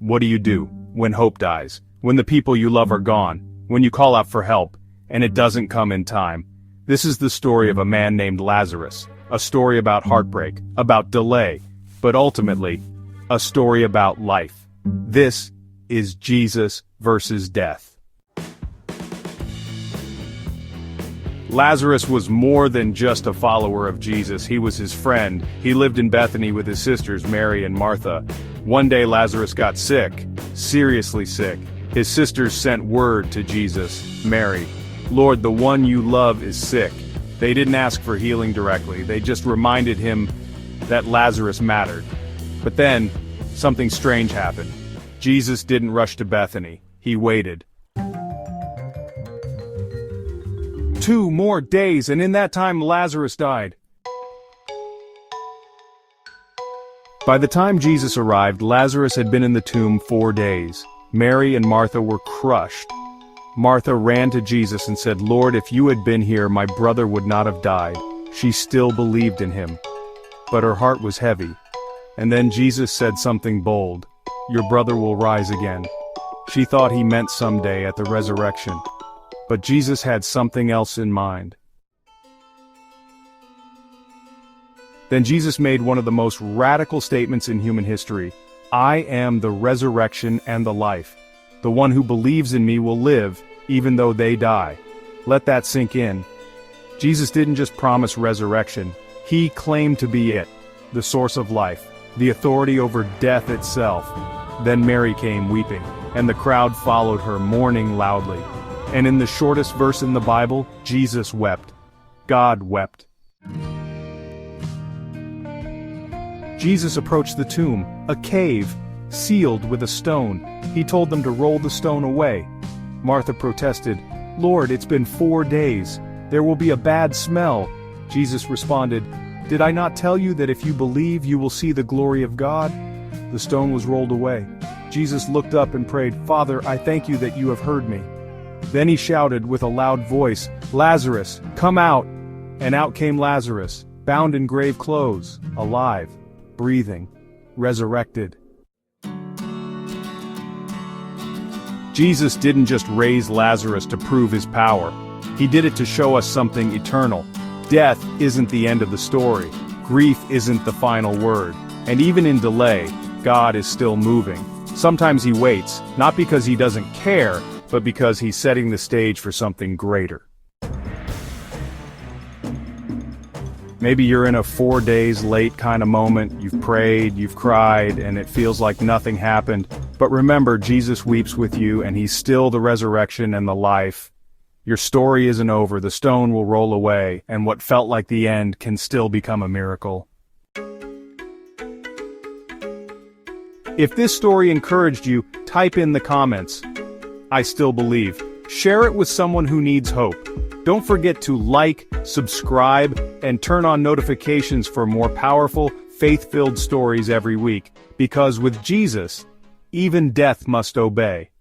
What do you do when hope dies, when the people you love are gone, when you call out for help, and it doesn't come in time? This is the story of a man named Lazarus, a story about heartbreak, about delay, but ultimately, a story about life. This is Jesus versus death. Lazarus was more than just a follower of Jesus. He was his friend. He lived in Bethany with his sisters Mary and Martha. One day Lazarus got sick, seriously sick. His sisters sent word to Jesus, Mary, "Lord, the one you love is sick." They didn't ask for healing directly. They just reminded him that Lazarus mattered. But then, something strange happened. Jesus didn't rush to Bethany. He waited. 2 more days, and in that time Lazarus died. By the time Jesus arrived, Lazarus had been in the tomb 4 days. Mary and Martha were crushed. Martha ran to Jesus and said, "Lord, if you had been here, my brother would not have died." She still believed in him. But her heart was heavy. And then Jesus said something bold, "Your brother will rise again." She thought he meant someday at the resurrection. But Jesus had something else in mind. Then Jesus made one of the most radical statements in human history. "I am the resurrection and the life. The one who believes in me will live, even though they die." Let that sink in. Jesus didn't just promise resurrection. He claimed to be it, the source of life, the authority over death itself. Then Mary came weeping, and the crowd followed her, mourning loudly. And in the shortest verse in the Bible, Jesus wept. God wept. Jesus approached the tomb, a cave, sealed with a stone. He told them to roll the stone away. Martha protested, "Lord, it's been 4 days. There will be a bad smell." Jesus responded, "Did I not tell you that if you believe, you will see the glory of God?" The stone was rolled away. Jesus looked up and prayed, "Father, I thank you that you have heard me." Then he shouted with a loud voice, "Lazarus, come out!" And out came Lazarus, bound in grave clothes, alive, breathing, resurrected. Jesus didn't just raise Lazarus to prove his power. He did it to show us something eternal. Death isn't the end of the story. Grief isn't the final word. And even in delay, God is still moving. Sometimes he waits, not because he doesn't care, but because he's setting the stage for something greater. Maybe you're in a 4 days late kind of moment. You've prayed, you've cried, and it feels like nothing happened. But remember, Jesus weeps with you, and he's still the resurrection and the life. Your story isn't over. The stone will roll away, and what felt like the end can still become a miracle. If this story encouraged you, type in the comments, "I still believe." Share it with someone who needs hope. Don't forget to like, subscribe, and turn on notifications for more powerful, faith-filled stories every week. Because with Jesus, even death must obey.